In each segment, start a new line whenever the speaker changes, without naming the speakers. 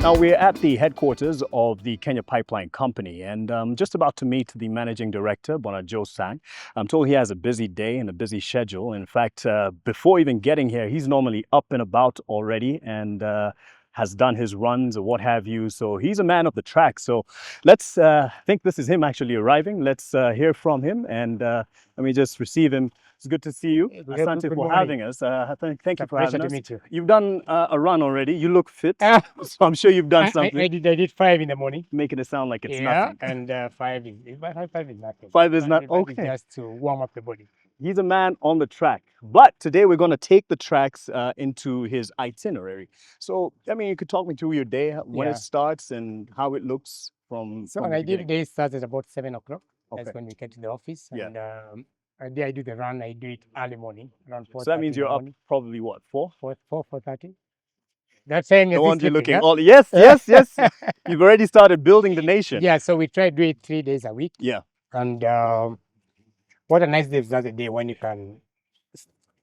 Now we're at the headquarters of the Kenya Pipeline Company, and I'm just about to meet the managing director, Bwana Joe Sang. I'm told he has a busy day and a busy schedule. In fact, before even getting here, he's normally up and about already and has done his runs or what have you. So he's a man of the track. So let's think this is him actually arriving. Let's hear from him, and let me just receive him. It's good to see you. Asante for having us. Thank you for having us.
Meet you.
You've done a run already. You look fit. So I'm sure you've done something.
I did 5 in the morning.
Making it sound like it's
Yeah,
nothing.
and 5 is nothing.
5 is not
Five is
okay.
just to warm up the body.
He's a man on the track. But today we're going to take the tracks into his itinerary. So, I mean, you could talk me through your day, when it starts and how it looks from
So
the
an ideal
beginning.
day starts at about 7 o'clock.
Okay.
That's when we get to the office.
Yeah.
And I do the run. I do it early morning, around 4:30.
So that means you're up probably what, 4?
4:30. That saying is
No wonder you're looking
huh?
all. Yes, yes, yes. You've already started building the nation.
Yeah, so we try to do it 3 days a week.
Yeah.
And what a nice day is that day when you can,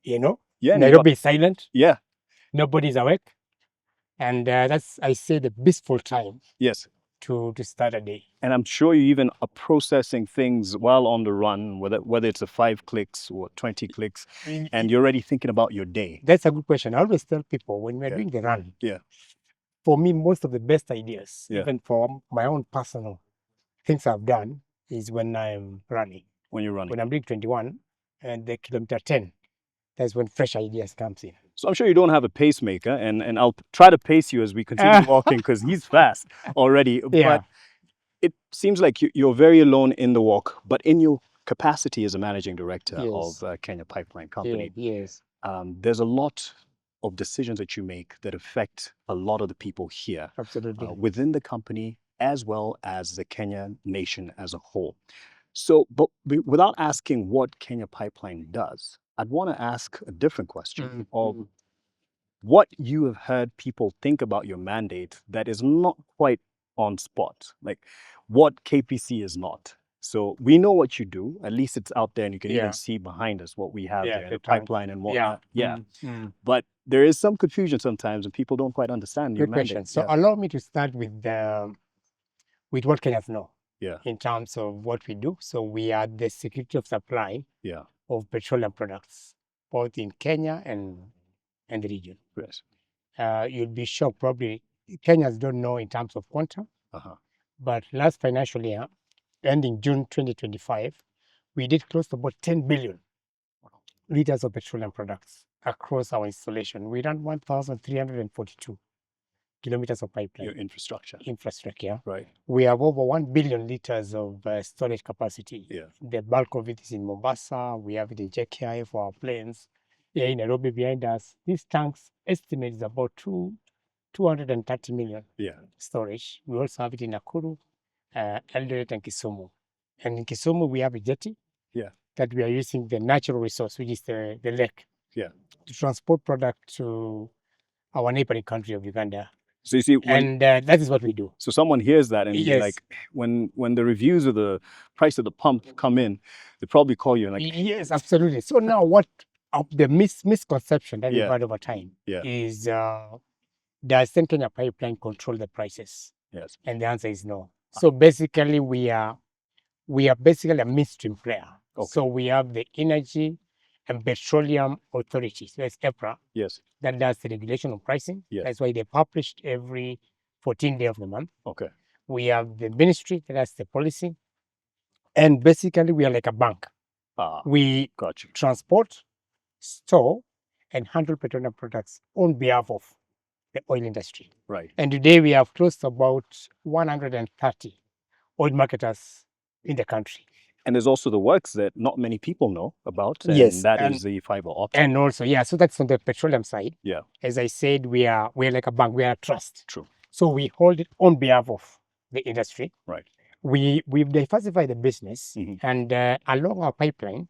Yeah.
Nairobi is silent.
Yeah.
Nobody's awake. And that's, I say, the blissful time
Yes.
to start a day.
And I'm sure you even are processing things while on the run, whether it's a 5 clicks or 20 clicks, and you're already thinking about your day.
That's a good question. I always tell people when we're doing the run, for me, most of the best ideas, even for my own personal things I've done, is when I'm running.
When you're running.
When I'm doing 21 and the kilometer 10, that's when fresh ideas comes in.
So I'm sure you don't have a pacemaker, and I'll try to pace you as we continue walking because he's fast already.
Yeah.
But it seems like you're very alone in the walk, but in your capacity as a managing director of Kenya Pipeline Company, there's a lot of decisions that you make that affect a lot of the people here.
Absolutely.
Within the company as well as the Kenya nation as a whole. So, but without asking what Kenya Pipeline does, I'd want to ask a different question of what you have heard people think about your mandate that is not quite on spot, like what KPC is not. So we know what you do, at least it's out there and you can even see behind us what we have there, the pipeline and whatnot. But there is some confusion sometimes and people don't quite understand your mandate.
Question. So allow me to start with what Kenyans know. In terms of what we do. So we are the security of supply of petroleum products, both in Kenya and the region.
Yes.
You'll be shocked, probably Kenyans don't know in terms of quantum, but last financial year, ending June 2025, we did close to about 10 billion liters of petroleum products across our installation. We ran 1,342 kilometers of pipeline.
Your infrastructure.
Right. We have over 1 billion liters of storage capacity. The bulk of it is in Mombasa. We have it in JKI for our planes. Here in Nairobi behind us. These tanks estimate is about 230 million storage. We also have it in Nakuru, Eldoret and Kisumu. And in Kisumu, we have a jetty that we are using the natural resource, which is the lake, to transport product to our neighboring country of Uganda.
So you see,
that is what we do.
So someone hears that and like when the reviews of the price of the pump come in, they probably call you and like,
yes, absolutely. So now what the misconception that we've had over time is does Kenya Pipeline control the prices?
Yes.
And the answer is no. So basically we are basically a midstream player. So we have the Energy and Petroleum Authority, so that's EPRA, that does the regulation of pricing. That's why they published every 14th day of the month. We have the ministry that does the policy. And basically, we are like a bank. We transport, store, and handle petroleum products on behalf of the oil industry.
Right.
And today, we have close to about 130 oil marketers in the country.
And there's also the works that not many people know about, and that is the fiber optic.
And also, so that's on the petroleum side. As I said, we're like a bank, we are a trust.
True.
So we hold it on behalf of the industry.
Right.
We've diversified the business, and along our pipeline,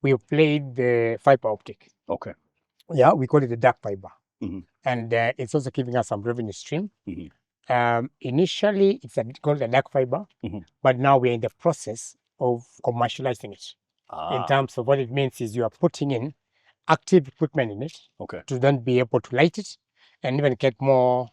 we've played the fiber optic.
Okay.
Yeah, we call it the dark fiber. And it's also giving us some revenue stream. Initially, it's called the dark fiber, but now we're in the process of commercializing it. In terms of what it means is you are putting in active equipment in it to then be able to light it and even get more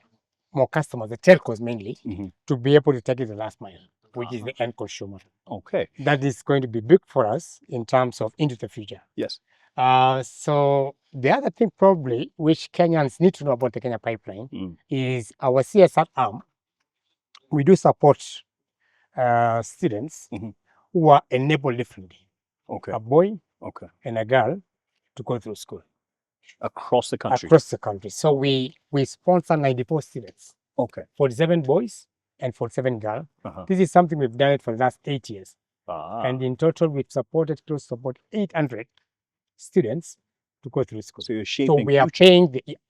more customers, the telcos mainly,
Mm-hmm.
to be able to take it the last mile, which is the end consumer.
Okay.
That is going to be big for us in terms of into the future.
Yes.
So the other thing probably which Kenyans need to know about the Kenya pipeline is our CSR arm. We do support students who are enabled differently.
Okay.
A boy
Okay.
and a girl to go through school.
Across the country.
Across the country. So we sponsor 94 students.
Okay.
47 boys and 47 girls. This is something we've done it for the last 8 years. And in total, we've supported close to about 800 students to go through school.
So you're shaping.
So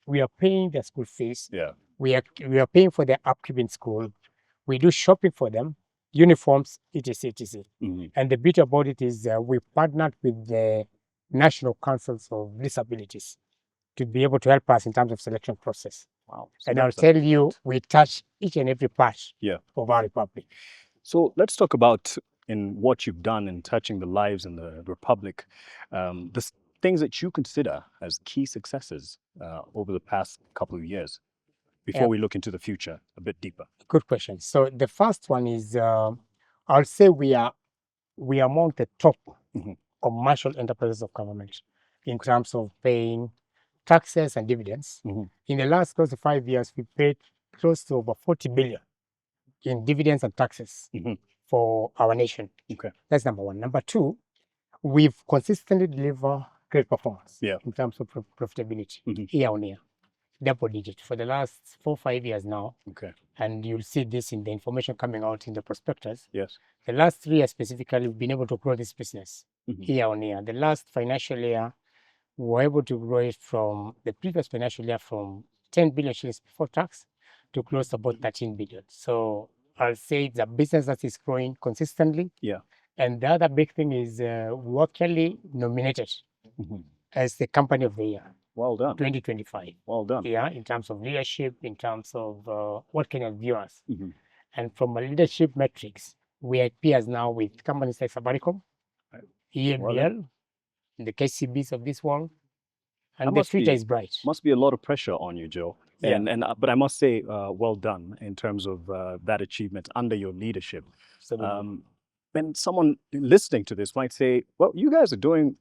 we are paying their school fees.
Yeah.
We are paying for their upkeep in school. We do shopping for them, uniforms, etc., etc. And the beauty about it is we partnered with the National Councils of Disabilities to be able to help us in terms of selection process.
Wow. So
and I'll tell you, we touch each and every part of our republic.
So let's talk about in what you've done in touching the lives in the republic, the things that you consider as key successes over the past couple of years, before we look into the future a bit deeper.
Good question. So the first one is, I'll say we are among the top commercial enterprises of government in terms of paying taxes and dividends. In the last close to 5 years, we paid close to over 40 billion in dividends and taxes for our nation.
Okay.
That's number one. Number two, we've consistently delivered great performance in terms of profitability year on year, double digit for the last 4-5 years now.
Okay.
And you'll see this in the information coming out in the prospectus.
Yes.
The last 3 years specifically, we've been able to grow this business year on year. The last financial year, we were able to grow it from the previous financial year from 10 billion shillings before tax to close to about 13 billion. So I'll say it's a business that is growing consistently.
Yeah.
And the other big thing is we were actually nominated as the company of the year.
Well done.
2025.
Well done.
Yeah, in terms of leadership, in terms of what Kenyan view us. And from a leadership metrics, we are peers now with companies like Safaricom, EMBL, the KCBs of this world, and the future is bright.
Must be a lot of pressure on you, Joe. But I must say, well done in terms of that achievement under your leadership. When someone listening to this might say, well, you guys are doing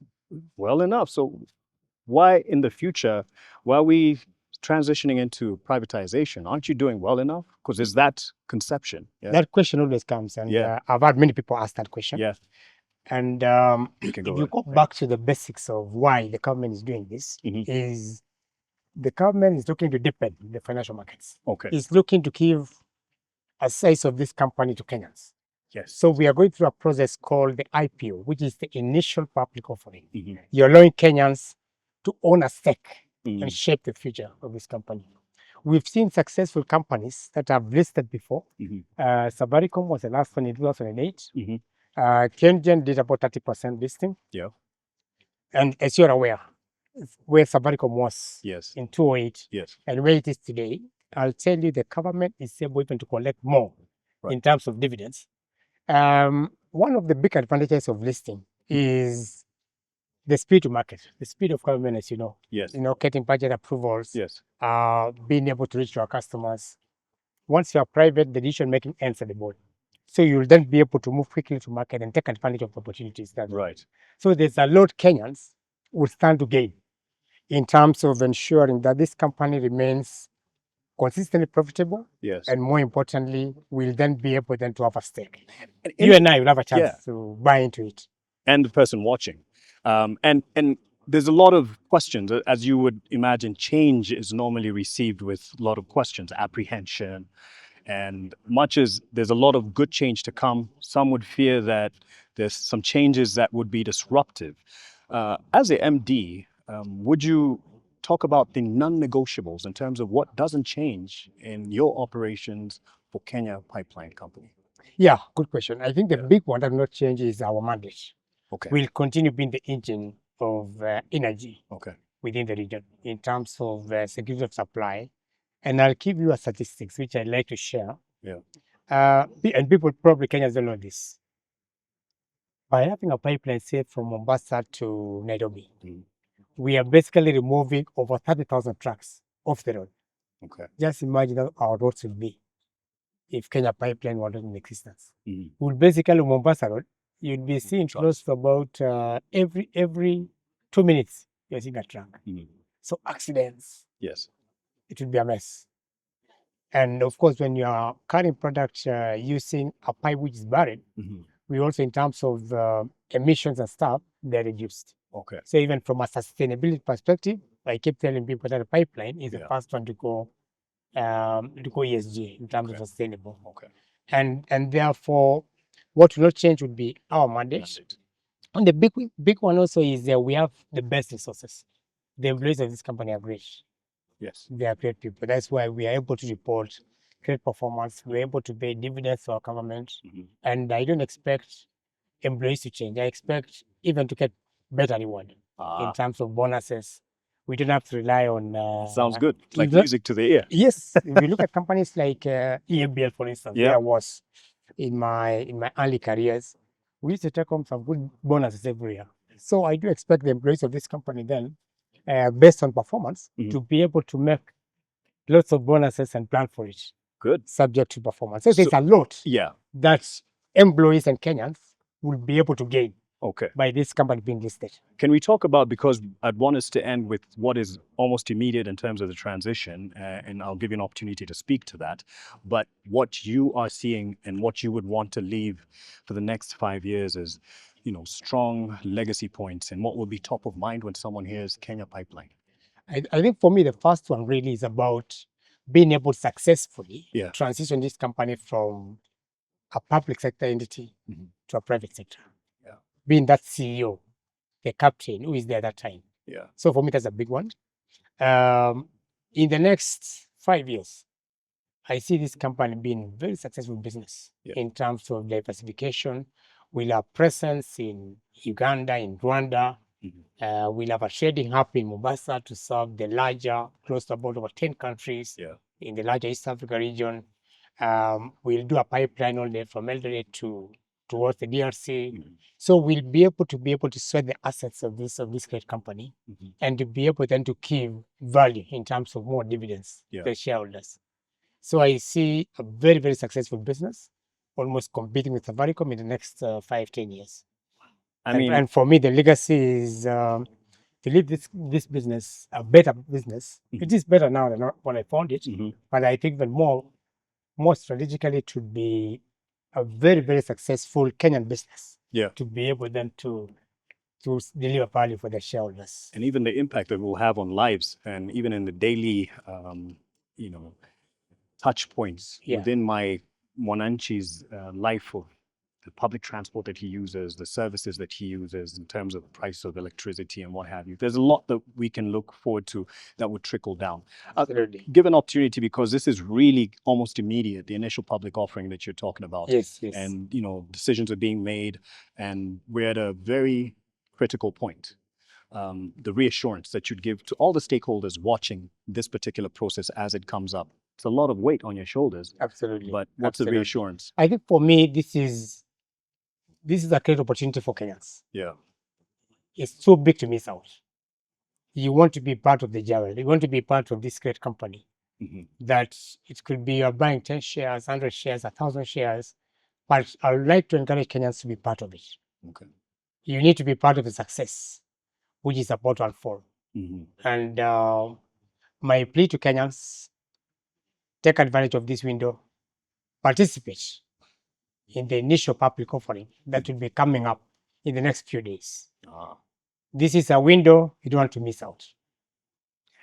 well enough. So why in the future, why are we transitioning into privatization? Aren't you doing well enough? Because there's that conception.
That question always comes. And I've had many people ask that question.
Yeah.
And if you go back to the basics of why the government is doing this, is the government is looking to deepen the financial markets.
Okay.
It's looking to give a size of this company to Kenyans.
Yes.
So we are going through a process called the IPO, which is the initial public offering. You're allowing Kenyans to own a stake and shape the future of this company. We've seen successful companies that have listed before. Safaricom was the last one in 2008. KenGen did about 30% listing.
Yeah.
And as you're aware, where Safaricom was in 2008
yes.
and where it is today, I'll tell you the government is able even to collect more in terms of dividends. One of the big advantages of listing is the speed to market, the speed of government, as you know.
Yes.
You know, getting budget approvals.
Yes.
Being able to reach to our customers. Once you are private, the decision-making ends at the board. So you'll then be able to move quickly to market and take advantage of opportunities.
Right.
So there's a lot Kenyans will stand to gain in terms of ensuring that this company remains consistently profitable.
Yes.
And more importantly, we'll then be able then to have a stake. You and I will have a chance to buy into it.
And the person watching. And there's a lot of questions. As you would imagine, change is normally received with a lot of questions, apprehension. And much as there's a lot of good change to come, some would fear that there's some changes that would be disruptive. As a MD, would you talk about the non-negotiables in terms of what doesn't change in your operations for Kenya Pipeline Company?
Yeah, good question. I think the big one that will not change is our mandate.
Okay.
We'll continue being the engine of energy within the region in terms of security of supply. And I'll give you a statistics which I'd like to share.
Yeah.
And people probably Kenyans don't know this. By having a pipeline, say, from Mombasa to Nairobi, we are basically removing over 30,000 trucks off the road.
Okay.
Just imagine how our roads would be if Kenya Pipeline were not in existence.
Mhm.
Well, basically, Mombasa Road, you'd be seeing
Trucks.
close to about every 2 minutes, you're seeing a truck.
Mhm.
So accidents,
Yes.
it would be a mess. And of course, when you are carrying product using a pipe which is buried,
Mhm.
we also, in terms of emissions and stuff, they're reduced.
Okay.
So even from a sustainability perspective, I keep telling people that a pipeline is the
Yeah.
first one to go ESG in terms of
Okay.
sustainable.
Okay.
And therefore, what will not change would be our mandate.
Mandate.
And the big one also is that we have the best resources. The employees of this company are great.
Yes.
They are great people. That's why we are able to report great performance. We're able to pay dividends to our government.
Mhm.
And I don't expect employees to change. I expect even to get better reward in terms of bonuses. We don't have to rely on.
Sounds good. Like
the-
music to the ear.
Yes, if you look at companies like EMBL, for instance,
Yeah.
where I was in my early careers, we used to take home some good bonuses every year. So I do expect the employees of this company then, based on performance,
Mhm.
to be able to make lots of bonuses and plan for it,
Good.
subject to performance. So there's
So-
a lot
Yeah.
that employees and Kenyans will be able to gain
Okay.
by this company being listed.
Can we talk about, because I'd want us to end with what is almost immediate in terms of the transition, and I'll give you an opportunity to speak to that, but what you are seeing and what you would want to leave for the next 5 years is, strong legacy points, and what will be top of mind when someone hears Kenya Pipeline.
I think for me, the first one really is about being able to successfully
Yeah.
transition this company from a public sector entity
Mhm.
to a private sector.
Yeah.
Being that CEO, the captain who is there at that time.
Yeah.
So for me, that's a big one. In the next 5 years, I see this company being very successful business in terms of diversification. We'll have presence in Uganda, in Rwanda.
Mhm.
We'll have a trading hub in Mombasa to serve the larger, close to about over 10 countries
Yeah.
in the larger East Africa region. We'll do a pipeline all the way from Eldoret towards the DRC.
Mhm.
So we'll be able to sweat the assets of this great company,
Mhm.
and to be able then to give value in terms of more dividends
Yeah.
to the shareholders. So I see a very, very successful business, almost competing with Safaricom in the next 5-10 years. And for me, the legacy is to leave this business a better business.
Mhm.
It is better now than when I found it,
Mhm.
but I think that more strategically, it would be a very, very successful Kenyan business.
Yeah.
To be able then to deliver value for the shareholders.
And even the impact that it will have on lives, and even in the daily, touch points within my Mwananchi's life of the public transport that he uses, the services that he uses in terms of the price of electricity and what have you. There's a lot that we can look forward to that would trickle down.
Absolutely.
Give an opportunity, because this is really almost immediate, the initial public offering that you're talking about.
Yes.
And, decisions are being made, and we're at a very critical point. The reassurance that you'd give to all the stakeholders watching this particular process as it comes up. It's a lot of weight on your shoulders.
Absolutely.
But what's the reassurance?
I think for me, this is a great opportunity for Kenyans.
Yeah.
It's too big to miss out. You want to be part of the journey. You want to be part of this great company.
Mm-hmm.
That it could be you're buying 10 shares, 100 shares, 1,000 shares. But I would like to encourage Kenyans to be part of it.
Okay.
You need to be part of the success, which is about to unfold.
Mm-hmm.
And my plea to Kenyans, take advantage of this window, participate in the initial public offering that will be coming up in the next few days. This is a window you don't want to miss out.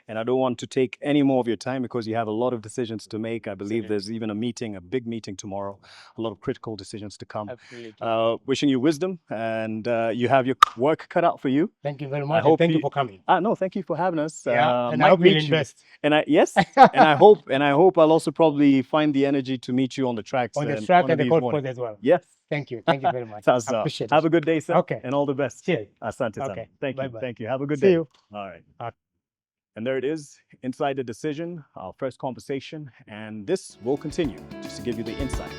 And I don't want to take any more of your time, because you have a lot of decisions to make. I believe there's even a big meeting tomorrow, a lot of critical decisions to come.
Absolutely.
Wishing you wisdom, and you have your work cut out for you.
Thank you very much. Thank you for coming.
No, thank you for having us.
And I hope you'll invest.
And I hope I'll also probably find the energy to meet you on the tracks.
On the track and the golf course as well.
Yes.
Thank you. Thank you very much.
Sasa.
Appreciate it.
Have a good day, sir.
Okay.
And all the best.
Cheers.
Asante sana.
Okay.
Thank you.
Bye-bye.
Thank you. Have a good
See
day.
you.
All right.
Okay.
And there it is, inside the decision, our first conversation. And this will continue, just to give you the insight